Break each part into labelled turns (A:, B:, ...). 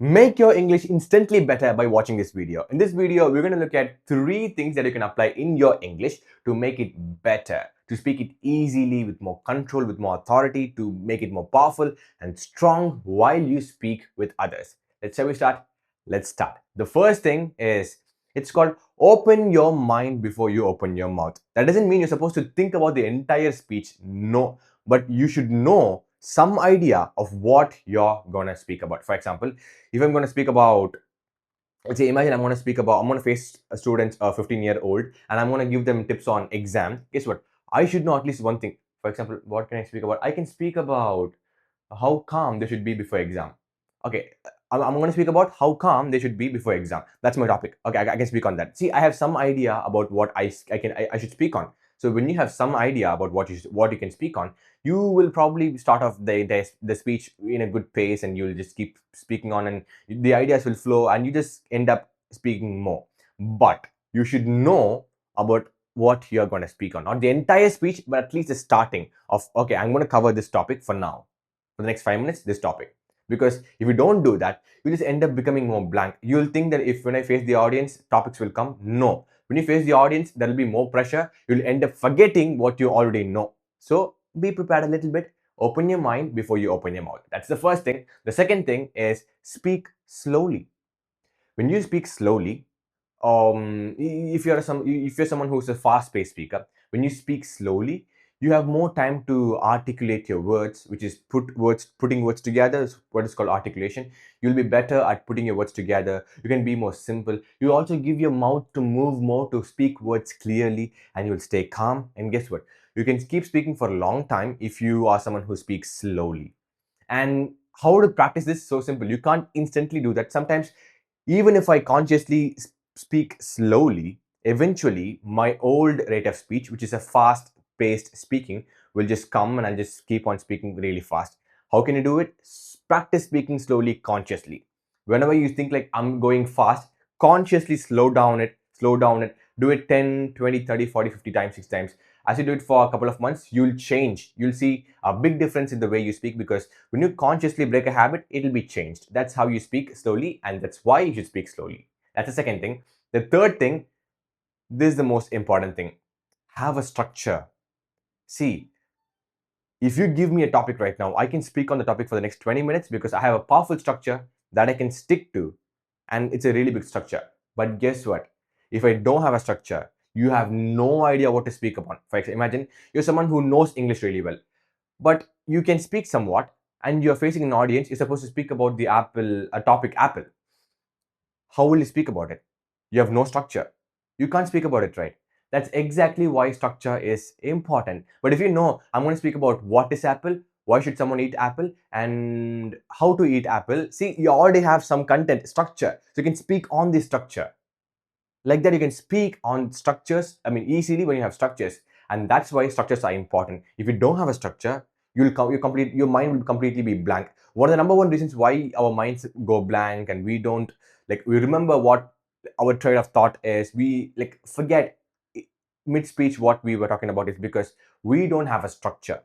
A: Make your English instantly better by watching this video. In this video, we're going to look at 3 things that you can apply in your English to make it better, to speak it easily with more control, with more authority, to make it more powerful and strong while you speak with others. Shall we start? Let's start. The first thing is, it's called open your mind before you open your mouth. That doesn't mean you're supposed to think about the entire speech. No, but you should know some idea of what you're gonna speak about. For example, if I'm going to speak about, let's say, imagine I'm going to face a student, a 15-year-old, and I'm going to give them tips on exam. Guess what? I should know at least one thing. For example, what can I speak about? I can speak about how calm they should be before exam. Okay, I'm going to speak about how calm they should be before exam. That's my topic. Okay, I can speak on that. See, I have some idea about what I should speak on. So when you have some idea about what you can speak on, you will probably start off the speech in a good pace, and you'll just keep speaking on, and the ideas will flow, and you just end up speaking more. But you should know about what you're going to speak on, not the entire speech, but at least the starting of, okay, I'm going to cover this topic for now, for the next 5 minutes, this topic. Because if you don't do that, you just end up becoming more blank. You'll think that if when I face the audience, topics will come. No, when you face the audience, there will be more pressure. You'll end up forgetting what you already know. So be prepared a little bit. Open your mind before you open your mouth. That's the first thing. The second thing is, speak slowly. When you speak slowly, if you're someone who's a fast-paced speaker, when you speak slowly, you have more time to articulate your words, which is putting words together is what is called articulation. You'll be better at putting your words together. You can be more simple. You also give your mouth to move more, to speak words clearly, and you'll stay calm. And guess what? You can keep speaking for a long time if you are someone who speaks slowly. And how to practice this? So simple. You can't instantly do that. Sometimes, even if I consciously speak slowly, eventually my old rate of speech, which is a fast paced speaking, will just come, and I'll just keep on speaking really fast. How can you do it? Practice speaking slowly consciously. Whenever you think like I'm going fast, consciously slow down it, do it 10, 20, 30, 40, 50 times, 6 times. As you do it for a couple of months, you'll change. You'll see a big difference in the way you speak, because when you consciously break a habit, it'll be changed. That's how you speak slowly, and that's why you should speak slowly. That's the second thing. The third thing, this is the most important thing. Have a structure. See, if you give me a topic right now, I can speak on the topic for the next 20 minutes because I have a powerful structure that I can stick to, and it's a really big structure. But guess what? If I don't have a structure, you have no idea what to speak upon. For example, imagine you're someone who knows English really well, but you can speak somewhat, and you're facing an audience. You're supposed to speak about a topic Apple. How will you speak about it? You have no structure. You can't speak about it, right? That's exactly why structure is important. But if you know, I'm going to speak about what is Apple, why should someone eat apple, and how to eat apple, see, you already have some content structure, so you can speak on the structure. Like that, you can speak on structures, easily when you have structures. And that's why structures are important. If you don't have a structure, your mind will completely be blank. One of the number one reasons why our minds go blank, and we don't, like, we remember what our train of thought is, we like forget mid speech what we were talking about, is because we don't have a structure.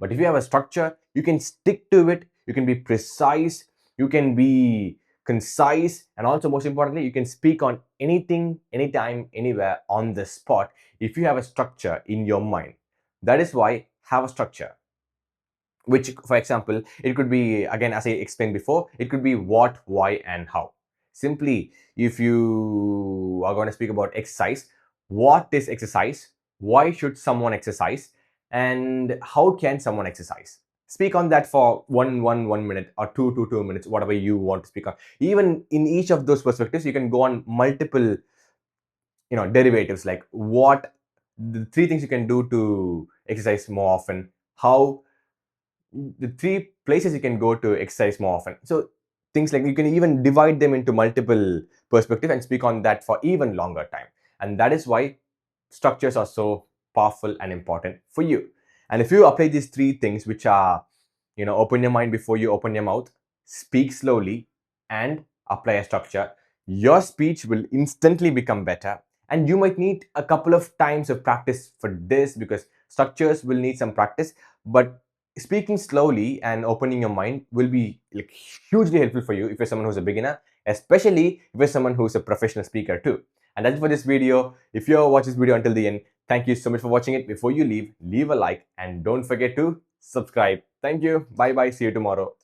A: But if you have a structure, you can stick to it, you can be precise, you can be concise, and also, most importantly, you can speak on anything, anytime, anywhere, on the spot, if you have a structure in your mind. That is why have a structure. Which, for example, it could be, again, as I explained before, it could be what, why, and how. Simply, if you are going to speak about exercise, what is exercise, why should someone exercise, and how can someone exercise? Speak on that for 1 minute, or 2 minutes, whatever you want to speak on. Even in each of those perspectives, you can go on multiple derivatives, like what the 3 things you can do to exercise more often, how the 3 places you can go to exercise more often. So things like, you can even divide them into multiple perspectives and speak on that for even longer time. And that is why structures are so powerful and important for you. And if you apply these 3 things, which are, open your mind before you open your mouth, speak slowly, and apply a structure, your speech will instantly become better. And you might need a couple of times of practice for this, because structures will need some practice. But speaking slowly and opening your mind will be like hugely helpful for you if you're someone who's a beginner, especially if you're someone who's a professional speaker too. And that's it for this video. If you watch this video until the end, thank you so much for watching it. Before you leave a like and don't forget to subscribe. Thank you. Bye bye. See you tomorrow.